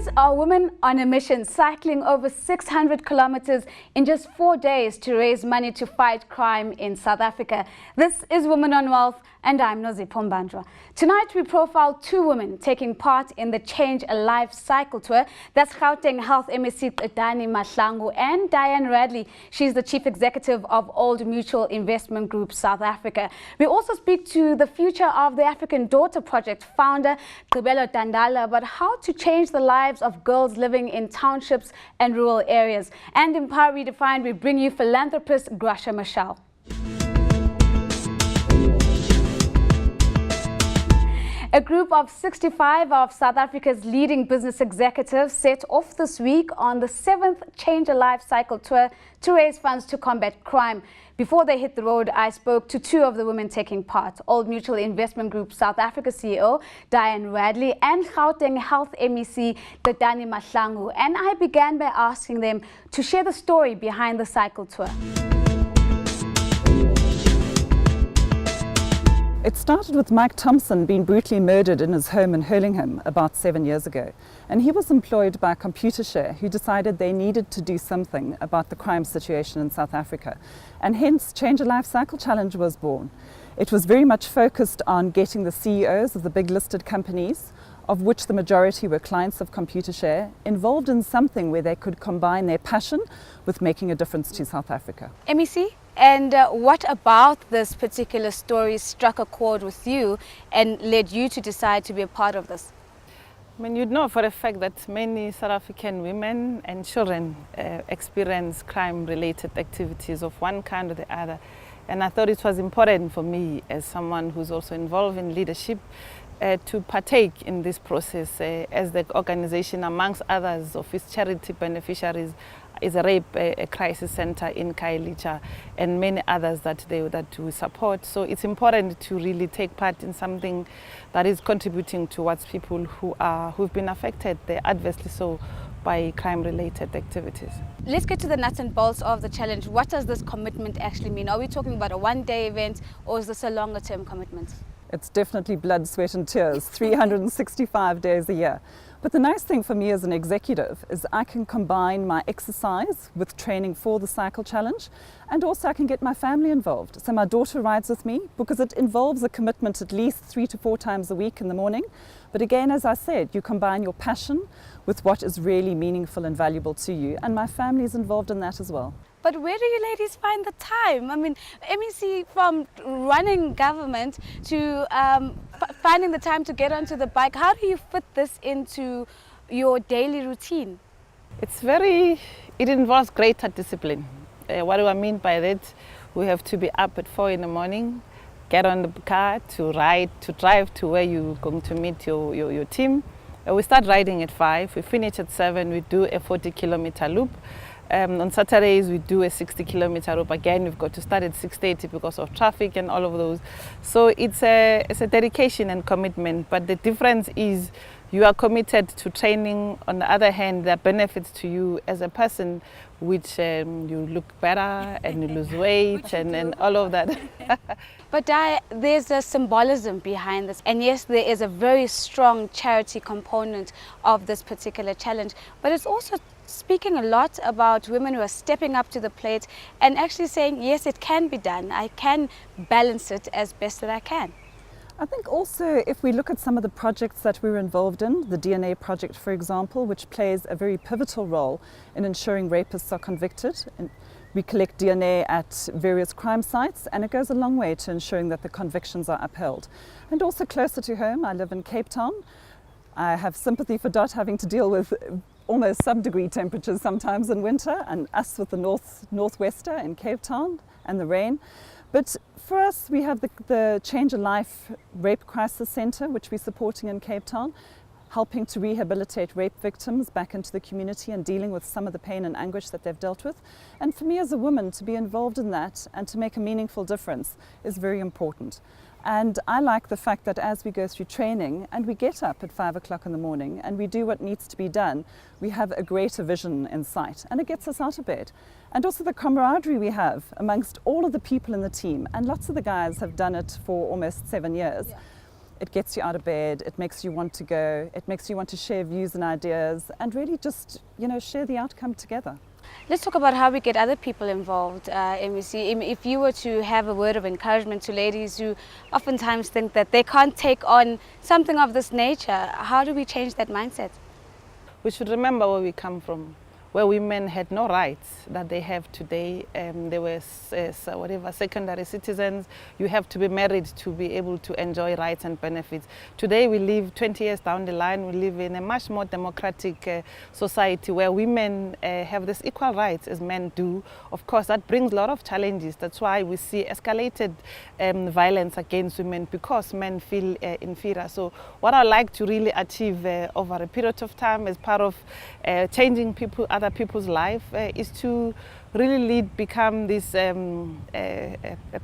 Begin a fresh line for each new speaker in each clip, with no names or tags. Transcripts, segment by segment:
These are women on a mission, cycling over 600 kilometers in just 4 days to raise money to fight crime in South Africa. This is Women on Wealth, and I'm Nozipho Mbandwa. Tonight we profile two women taking part in the Change a Life cycle tour. That's Gauteng Health MEC Qedani Mahlangu and Diane Radley. She's the Chief Executive of Old Mutual Investment Group South Africa. We also speak to the future of the African Daughter Project founder Gqibelo Dandala about how to change the lives of girls living in townships and rural areas. And in Power Redefined, we bring you philanthropist Grasha Mashal. A group of 65 of South Africa's leading business executives set off this week on the 7th Change a Life cycle tour to raise funds to combat crime. Before they hit the road, I spoke to two of the women taking part, Old Mutual Investment Group South Africa CEO Diane Radley and Gauteng Health MEC Qedani Mahlangu. And I began by asking them to share the story behind the cycle tour.
It started with Mike Thompson being brutally murdered in his home in Hurlingham about 7 years ago. And he was employed by Computershare, who decided they needed to do something about the crime situation in South Africa. And hence, Change a Life Cycle Challenge was born. It was very much focused on getting the CEOs of the big listed companies, of which the majority were clients of Computershare, involved in something where they could combine their passion with making a difference to South Africa.
MEC? And what about this particular story struck a chord with you and led you to decide to be a part of this?
I mean, you'd know for a fact that many South African women and children experience crime-related activities of one kind or the other. And I thought it was important for me, as someone who's also involved in leadership, to partake in this process as the organization, amongst others, of its charity beneficiaries, is a rape a crisis center in Khayelitsha and many others that we support. So it's important to really take part in something that is contributing towards people who've been affected adversely so by crime-related activities.
Let's get to the nuts and bolts of the challenge. What does this commitment actually mean? Are we talking about a one-day event, or is this a longer-term commitment?
It's definitely blood, sweat and tears, 365 days a year. But the nice thing for me as an executive is I can combine my exercise with training for the cycle challenge, and also I can get my family involved. So my daughter rides with me because it involves a commitment at least 3 to 4 times a week in the morning. But again, as I said, you combine your passion with what is really meaningful and valuable to you, and my family is involved in that as well.
But where do you ladies find the time? I mean, MEC, from running government to finding the time to get onto the bike, how do you fit this into your daily routine?
It involves greater discipline. What do I mean by that? We have to be up at 4 in the morning, get on the car to drive to where you're going to meet your team. We start riding at 5, we finish at 7, we do a 40-kilometer loop. On Saturdays we do a 60-kilometer loop. Again, we've got to start at 6:30 because of traffic and all of those. So it's a dedication and commitment, but the difference is you are committed to training. On the other hand, there are benefits to you as a person, which you look better and you lose weight and all of that.
But there's a symbolism behind this, and yes, there is a very strong charity component of this particular challenge, but it's also speaking a lot about women who are stepping up to the plate and actually saying, yes, it can be done. I can balance it as best that I can.
I think also if we look at some of the projects that we were involved in, the DNA project, for example, which plays a very pivotal role in ensuring rapists are convicted. And we collect DNA at various crime sites, and it goes a long way to ensuring that the convictions are upheld. And also closer to home, I live in Cape Town. I have sympathy for Dot having to deal with almost sub-degree temperatures sometimes in winter, and us with the northwester in Cape Town and the rain. But for us, we have the Change a Life Rape Crisis Centre, which we're supporting in Cape Town, helping to rehabilitate rape victims back into the community and dealing with some of the pain and anguish that they've dealt with. And for me as a woman, to be involved in that and to make a meaningful difference is very important. And I like the fact that as we go through training and we get up at 5 o'clock in the morning and we do what needs to be done, we have a greater vision in sight, and it gets us out of bed. And also the camaraderie we have amongst all of the people in the team, and lots of the guys have done it for almost 7 years. Yeah. it gets you out of bed, it makes you want to go, it makes you want to share views and ideas and really just, share the outcome together.
Let's talk about how we get other people involved, MEC. If you were to have a word of encouragement to ladies who oftentimes think that they can't take on something of this nature, how do we change that mindset?
We should remember where we come from, where women had no rights that they have today. They were secondary citizens. You have to be married to be able to enjoy rights and benefits. Today we live 20 years down the line, we live in a much more democratic society where women have this equal rights as men do. Of course, that brings a lot of challenges. That's why we see escalated violence against women, because men feel inferior. So what I'd like to really achieve over a period of time as part of changing other people's life is to really become these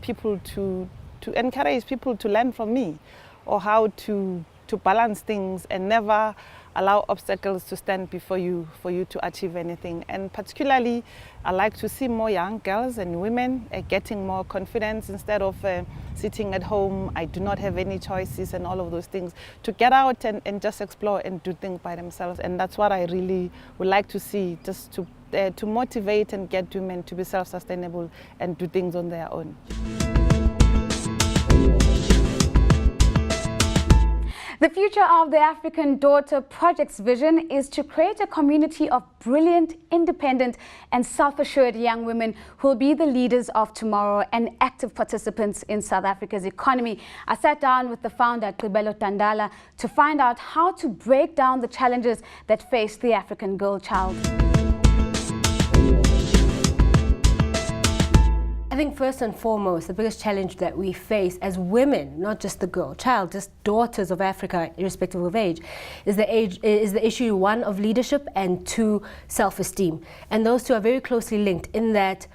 people to encourage people to learn from me, or how to balance things and never allow obstacles to stand before you for you to achieve anything. And particularly, I like to see more young girls and women getting more confidence instead of sitting at home, I do not have any choices and all of those things, to get out and just explore and do things by themselves. And that's what I really would like to see, just to motivate and get women to be self-sustainable and do things on their own.
The future of the African Daughter Project's vision is to create a community of brilliant, independent and self-assured young women who will be the leaders of tomorrow and active participants in South Africa's economy. I sat down with the founder, Gqibelo Dandala, to find out how to break down the challenges that face the African girl child.
I think first and foremost, the biggest challenge that we face as women, not just the girl child, just daughters of Africa, irrespective of age, is the issue, one, of leadership, and two, self-esteem. And those two are very closely linked in that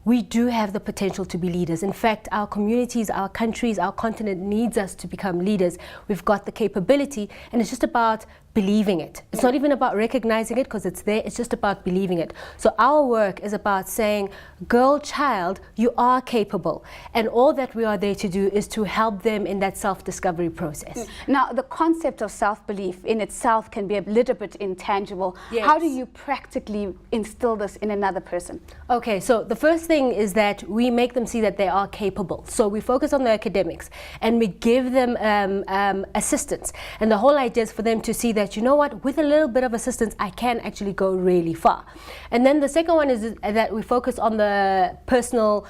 we do have the potential to be leaders. In fact, our communities, our countries, our continent needs us to become leaders. We've got the capability, and it's just about believing it. It's not even about recognizing it because it's there, it's just about believing it. So our work is about saying, girl child, you are capable. And all that we are there to do is to help them in that self-discovery process.
Now, the concept of self-belief in itself can be a little bit intangible.
Yes.
How do you practically instill this in another person?
Okay, so the first thing is that we make them see that they are capable. So we focus on the academics and we give them assistance. And the whole idea is for them to see that, you know what, with a little bit of assistance, I can actually go really far. And then the second one is that we focus on the personal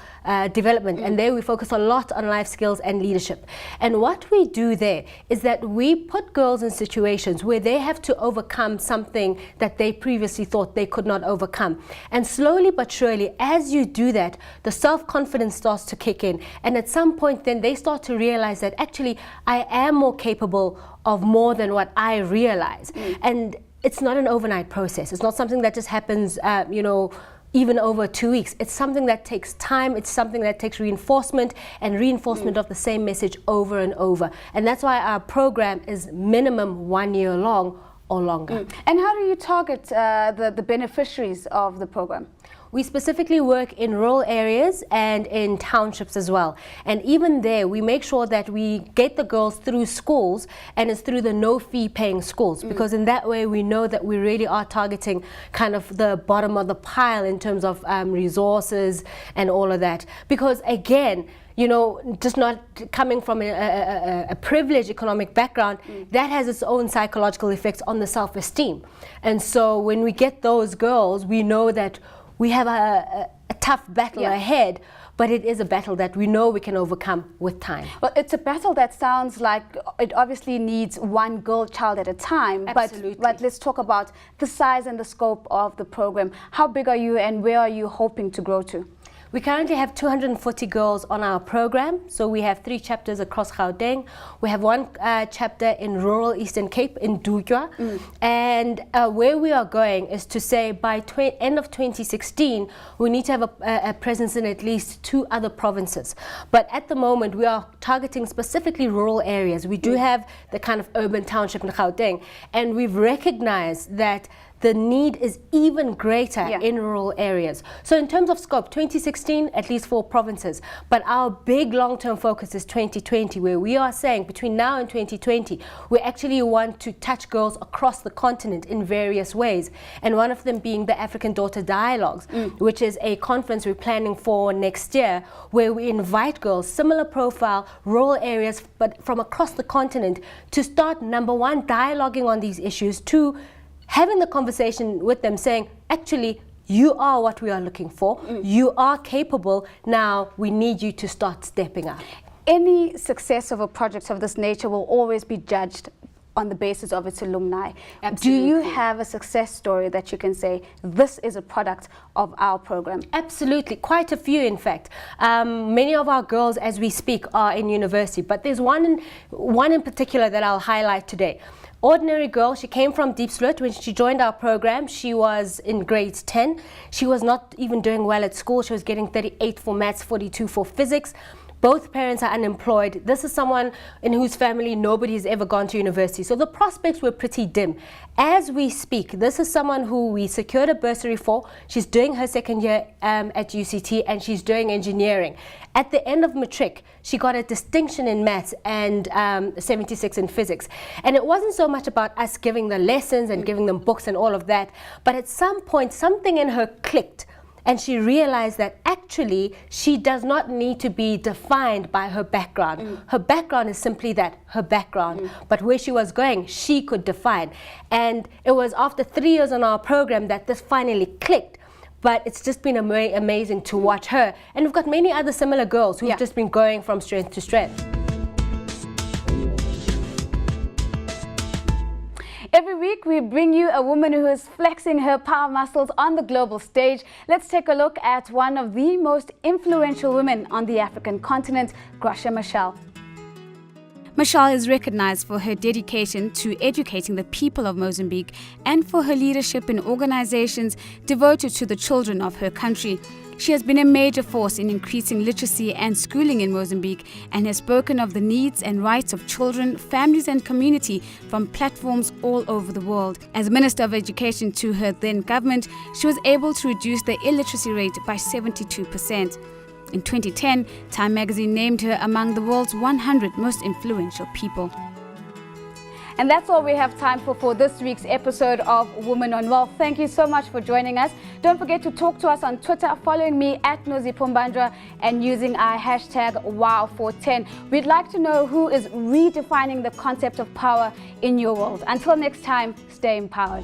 development, and there we focus a lot on life skills and leadership. And what we do there is that we put girls in situations where they have to overcome something that they previously thought they could not overcome. And slowly but surely, as you do that, the self-confidence starts to kick in. And at some point then they start to realize that actually I am more capable of more than what I realize. And it's not an overnight process. It's not something that just happens, even over 2 weeks. It's something that takes time. It's something that takes reinforcement and reinforcement of the same message over and over. And that's why our program is minimum 1 year long or longer.
And how do you target the beneficiaries of the program?
We specifically work in rural areas and in townships as well. And even there, we make sure that we get the girls through schools, and it's through the no-fee paying schools, because in that way we know that we really are targeting kind of the bottom of the pile in terms of resources and all of that. Because again, just not coming from a privileged economic background, that has its own psychological effects on the self-esteem. And so when we get those girls, we know that we have a tough battle ahead, but it is a battle that we know we can overcome with time.
Well, it's a battle that sounds like it obviously needs one girl child at a time.
Absolutely.
But let's talk about the size and the scope of the program. How big are you and where are you hoping to grow to?
We currently have 240 girls on our program. So we have 3 chapters across Gauteng. We have 1 chapter in rural Eastern Cape in Dugwa. And where we are going is to say by end of 2016, we need to have a presence in at least 2 other provinces. But at the moment, we are targeting specifically rural areas. We do have the kind of urban township in Gauteng. And we've recognized that the need is even greater in rural areas. So in terms of scope, 2016, at least 4 provinces. But our big long-term focus is 2020, where we are saying between now and 2020, we actually want to touch girls across the continent in various ways. And one of them being the African Daughter Dialogues, which is a conference we're planning for next year, where we invite girls, similar profile, rural areas, but from across the continent, to start, number one, dialoguing on these issues, 2, having the conversation with them saying, actually, you are what we are looking for. You are capable. Now we need you to start stepping up.
Any success of a project of this nature will always be judged on the basis of its alumni.
Absolutely.
Do you have a success story that you can say, this is a product of our program?
Absolutely, quite a few in fact. Many of our girls as we speak are in university, but there's one in particular that I'll highlight today. Ordinary girl, she came from Deep Sloot. When she joined our program, she was in grade 10. She was not even doing well at school. She was getting 38 for maths, 42 for physics. Both parents are unemployed. This is someone in whose family nobody has ever gone to university. So the prospects were pretty dim. As we speak, this is someone who we secured a bursary for. She's doing her second year at UCT and she's doing engineering. At the end of matric, she got a distinction in maths and 76 in physics. And it wasn't so much about us giving the lessons and giving them books and all of that, but at some point, something in her clicked. And she realized that actually she does not need to be defined by her background. Her background is simply that, her background. But where she was going, she could define. And it was after 3 years on our program that this finally clicked. But it's just been amazing to watch her. And we've got many other similar girls who've just been going from strength to strength.
Every week we bring you a woman who is flexing her power muscles on the global stage. Let's take a look at one of the most influential women on the African continent, Gracia Machel.
Machel is recognized for her dedication to educating the people of Mozambique and for her leadership in organizations devoted to the children of her country. She has been a major force in increasing literacy and schooling in Mozambique and has spoken of the needs and rights of children, families and community from platforms all over the world. As Minister of Education to her then government, she was able to reduce the illiteracy rate by 72%. In 2010, Time magazine named her among the world's 100 most influential people.
And that's all we have time for this week's episode of Women on Wealth. Thank you so much for joining us. Don't forget to talk to us on Twitter, following me at Nozipumbandra and using our hashtag Wow410. We'd like to know who is redefining the concept of power in your world. Until next time, stay empowered.